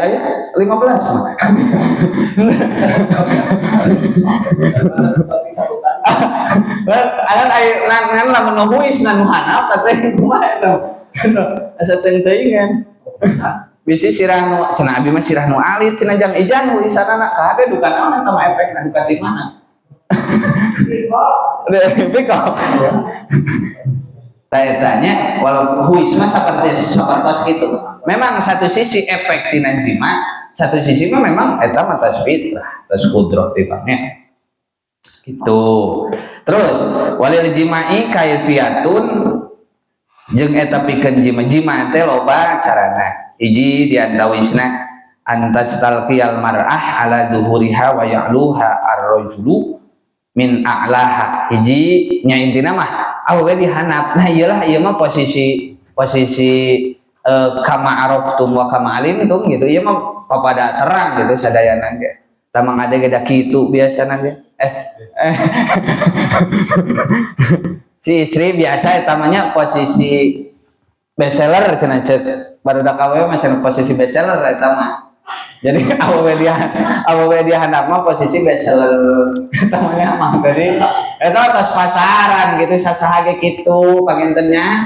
aya 15 mah. Alan aya ngan lamun nu huis nu hanap teh kumaha eta. Asa teuing-teuingan. Bisi sirah nu cenah abi mah sirah nu alit cenah jang ijan huisanana kade dukan naon eta mah efekna dukan di mana. Biko. Tanya walau huis mah seperti gitu. Memang satu sisi efek tina jima, satu sisi mah memang eta mah tas fitrah, tas kudrah tipanya. Gitu. Terus walil jima'i kayfiyatun jeung eta pikeun jima teh loba carana. Hiji diantawisna antas talqiyal mar'ah ala zuhuriha wa ya'luha ar-rajulu min a'laha. Hiji nya intina mah awewe dihanap. Nah iyalah ieu mah posisi kama araftum wa kama alimtum gitu. Ieu mah papada terang gitu sadayana ge. Tamang ade ge da kitu biasana ge. Si istri biasa eta mah nya posisi bestseller cenah ceuk. Barudak awewe mah cenah posisi bestseller eta mah. Jadi awewe dia handap mah posisi bestseller namanya mah tadi eta atas pasaran gitu sasaha ge kitu pangintennya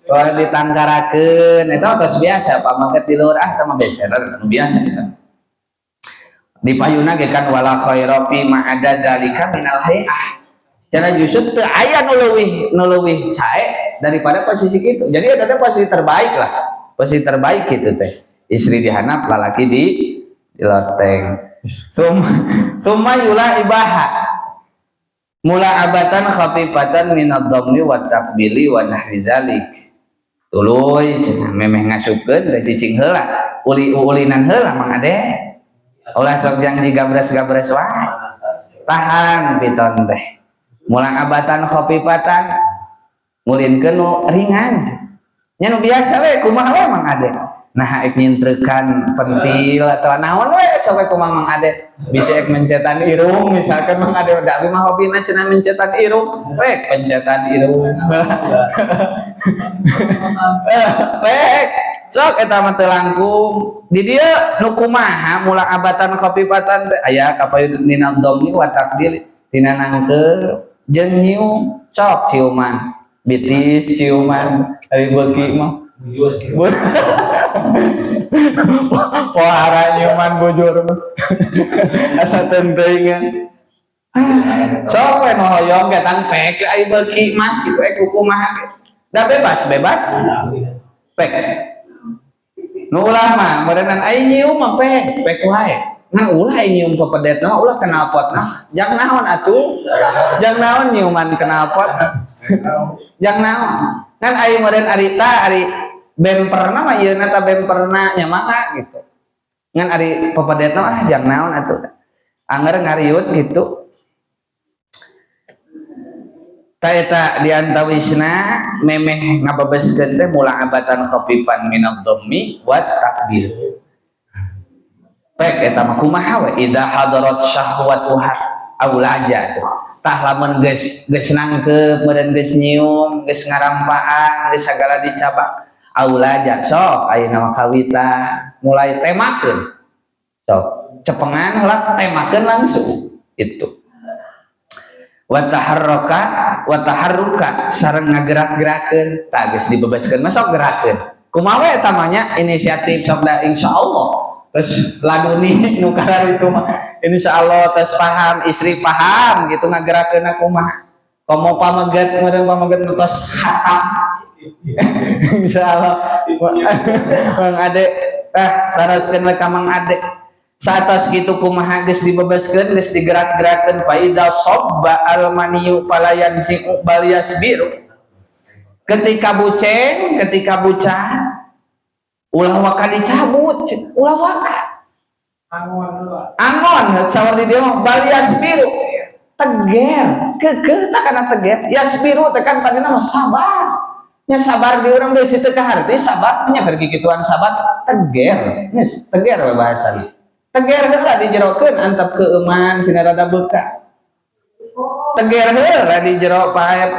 kalau ditangkarakeun eta atas biasa pamangket di luar teh mah bestseller anu biasa gitu di payuna ge kan wala khaira fi ma ada dalika minal hayah cara justru teu aya nu leuwih sae daripada posisi kitu jadi eta teh posisi terbaik lah posisi terbaik gitu teh istri dihanap lalaki di loteng. Summa yula ibaha mula abatan khafifatan minad dhammi wa taqbili wa nahwi zalik. Tuluy cenah memeh ngasupkeun da cicing heula, uli-ulinan heula Mang Ade. Ulah sok jang digabres-gabres wae. Tahan piton teh. Mula abatan khafifatan ngulinkeun nu ringan. Nya nu biasa we kumaha we Mang Ade. Nah ek nyintrekan pentil atau naon we sok kumaha Mang Ade bisa ek mencetan irung misalkan Mang Ade da abi mah hobina cenah mencetan irung rek pencetan irung rek sok eta mah teu langkung di dieu nu kumaha mula abatan khafifatan teh aya kapayudina dhammi wa taqdil tina nangkeu jeung nyium sok ciuman bitis ciuman ari beuki mah pohara nyaman bujur asa tenteingan sok we hoyong ge tan pek ai beuki mah kitu ek kumaha da bebas pek nu ulah mah meureunnan ai nyium mah pek wae ngan ulah ai nyium pepedetna ulah knalpotna jang naon atuh jang naon nyiuman knalpot jang naon kan ai meureun arita ari bemperna mah ieu na ta bemperna nya mangga gitu. Ngan ari pepedetna ah jang naon atuh. Anger ngariut gitu. Ta eta diantawisna memeh ngabebeskeun teh mula abatan khafifan minad dhammi wa taqbil. Pek eta mah kumaha we idza hadarat syahwatuha aulaja. Tah lamun geus nangkep meureun geus nyium, geus ngarampaan, geus sagala dicabak aulaja sok ayeuna mah kawita mulai temakeun sok cepengan heula temakeun langsung itu wa taharruka sareng ngagerak-gerakeun tah geus dibebaskeun mah sok gerakeun kumaha we eta mah nya inisiatif sok da insyaallah terus laduni nu kalar itu mah insyaallah tes paham istri paham gitu ngagerakeun kumaha komo pameget meureun pameget ngetos khatam insyaallah Mang Ade taroskeun ka Mang Ade satos kitu kumaha geus dibebaskeun geus digerak-gerakeun fa idza sabba al maniyu falayansi'u bal yasbiru ketika bucah ulah waka dicabut ulah waka angon sawardi dia mah bal yasbiru teger keukeuh tak kana teger yasbiru tekan padina mah sabar nya sabar di urang geus teu kaharti sabar nya keur gituan sabar teger geus teger we bahasana teger heula dijerokeun antep keuman sina rada beuka teger heula di jero paep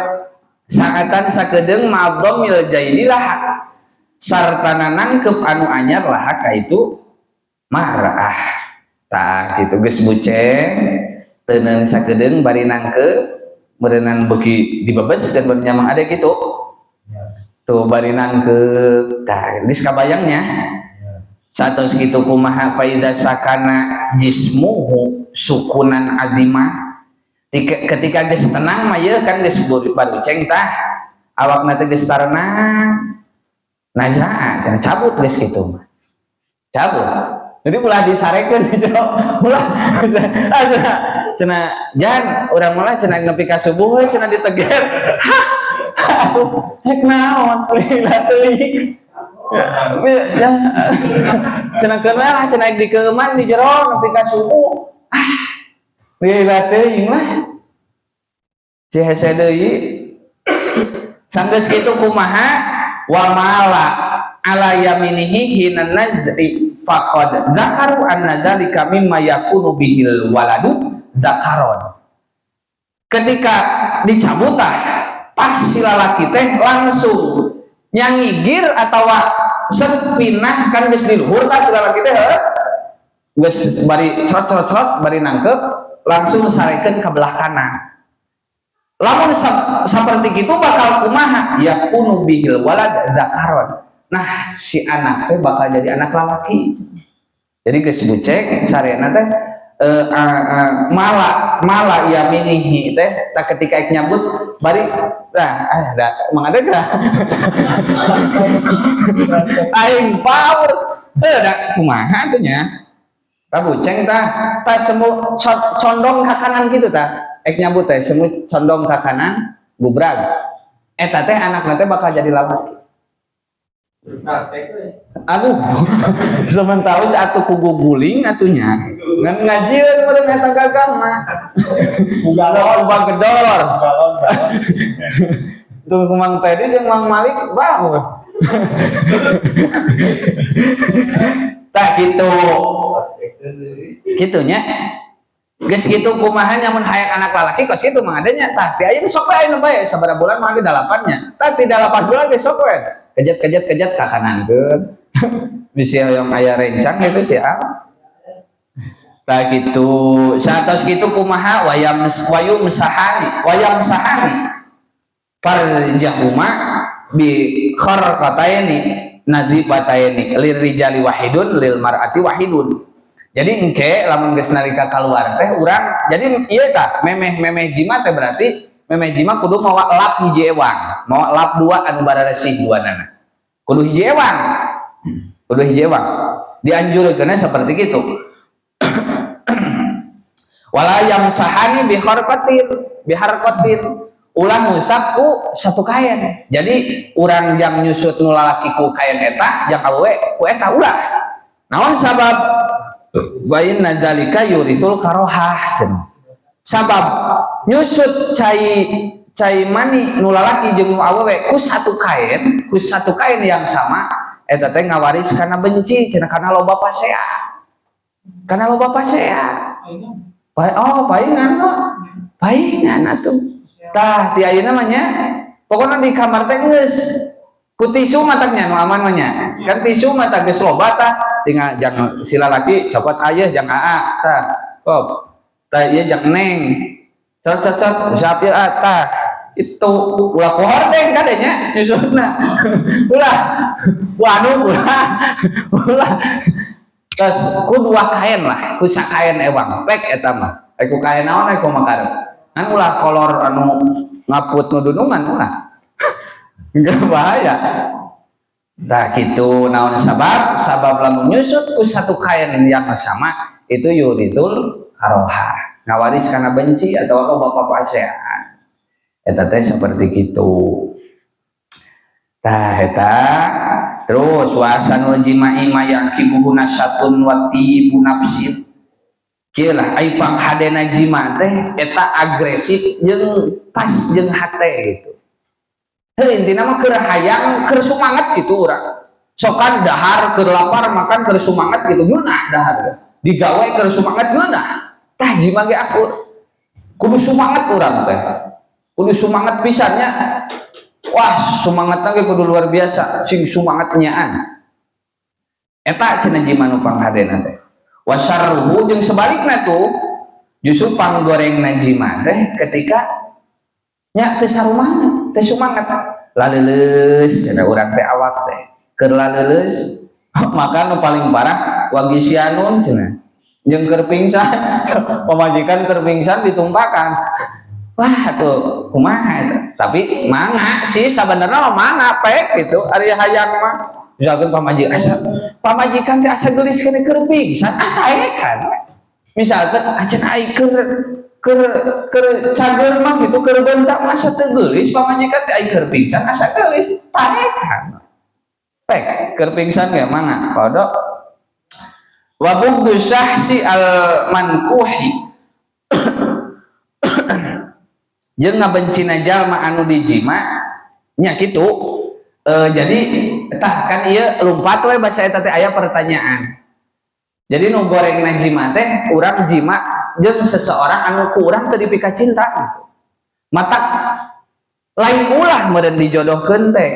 saatan sakedeung ma'dhamil jaililah sartana nangkep anu anyar lah ka itu marah tak gitu geus buceng teuneun sakedeung bari nangke berenang beki dibebes dan bari nyamang ada gitu tuh bari nangke tah geus kabayangnya satos kitu kumaha faida sakana jismuhu sukunan adima ketika geus tenang mah ye kan geus baruceng tah awakna teh geus tarenang naza'a cenah cabut geus kitu mah cabut jadi ulah disarekeun gitu ulah cenah jangan urang malah cenah nepi ka subuh we cenah diteger atuh hek naon lila teuing ya cenah keun lah cenah dikeuman di jero nepi ka subuh lila teuing lah ci hese deui sanggeus kitu kumaha wa mala ala yaminihi hinan naz'i faqad zakaru anna dzalika mimma yakunu bihil waladu zakaron ketika dicabut tah si lalaki teh langsung nyangigir atawa sepinah kan geus di luhur tah si lalaki teh geus bari crot bari nangkep langsung sarekeun ka belah kanan lamun saperti kitu bakal kumaha yakunu bihil walad zakaron nah si anak teh bakal jadi anak lalaki jadi geus bucek sareana teh mala yaminihi teh tak ketika nyambut bari da mangadeg aing power da kumaha tuh nya kabuceng tah semu condong ka kanan gitu tah nyambut teh semu condong ka kanan bubrag eta teh anakna teh bakal jadi lalaki aduh sementara atuh kugu guling atunya ngan ngajieun meureun eta gagang mah bugalon bagedor tuh Mang Tedi jeung Mang Malik bangun tak gitunya geus kitu kumaha nyamun hayang anak lalaki kos kitu mah adanya tah ti aya sok bae nu bae sabaraha bulan mah ada 8-nya tah ti 8 bulan geus sok bae kejat ka kanankeun bisi hoyong aya rencang itu sih tah kitu satos kitu kumaha wayam sahani farjahuma bi kharqataini nadhibataini lirijali wahidun lil mar'ati wahidun jadi engke lamun geus nalika kaluar teh urang jadi ieu tah memeh jima teh berarti memeh jima kudu mawa lap hiji ewang mawa lap 2 anu bararesih duanana kudu hiji ewang dianjurkeun seperti kitu wala yamsahani biharqatin ulah ngusap ku satu kain jadi urang jang nyusut nu lalaki ku kain eta jang awewe ku eta ulah naon sabab wa inna zalika yurisul karohah sabab nyusut cai mani nu lalaki jeung nu awewe ku satu kain yang sama eta teh ngawaris kana benci cenah kana loba pasea paingan atuh tah ti ayeuna mah nya pokona di kamar teh geus ku tisu matanya nu aman mah nya kan tisu mata geus loba tah tinggal jang si lalaki copot aya jang aa tah kop tah ieu jang neng cocot sapir tah itu ulah kohor teh kadenya nyusutna ulah terus ku 2 kain lah ku sakain ewang pek eta mah ku kain naon ku makar kan ulah kolor anu ngaput nu dunungan ulah enggak bahaya nah gitu naon sabab lamun nyusut ku satu kain yang sama itu yurizul karoha ngawaris kana benci atau bapak pasean eta teh seperti kitu tah eta terus wasanul jima'i mayakibuhu nasyatun wati bunafsin kieu lah ai panghadena jima teh eta agresif jeung pas jeung hate gitu heuh intina mah keur hayang keur sumanget gitu urang sokan dahar keur lapar makan keur sumanget gitu geunah dahar digawe keur sumanget geunah tah jima ge akur kudu sumanget urang teh kudu sumanget pisannya wah semangatnya kudu luar biasa sing semangatnyaan eta cenah jima nu panghadeuna teh. Wa syarruhu jeung sebalikna tuh justru panggorengna jima teh ketika nya teu sarumana teh sumangat laleuleus cenah urang teh awak teh keur laleuleus maka nu paling parah wagisyanun cenah jeung keur pingsan pamajikan keur pingsan ditumpakan. Wah tuh kumaha eta. Tapi mangga sih sabenerna mah mangga pek gitu ari hayang mah. Misalkan pamajikan teh asa geulis kana keur pingsan taekan. Misalkan acan ai keur cager mah gitu keur bentak masa teu geulis pamajikan teh ai keur pingsan asa geulis taekan. Pek keur pingsan ge mangga kodok. Wa bughdu syahsi al mankuhi jeung ngabencina jalma anu dijima nya kitu. Jadi tah kan ieu lumpat we basa eta teh aya pertanyaan. Jadi nu gorengna jima teh urang jima jeung seseorang anu ku urang teu dipika cinta. Matak lain ulah meureun dijodohkeun teh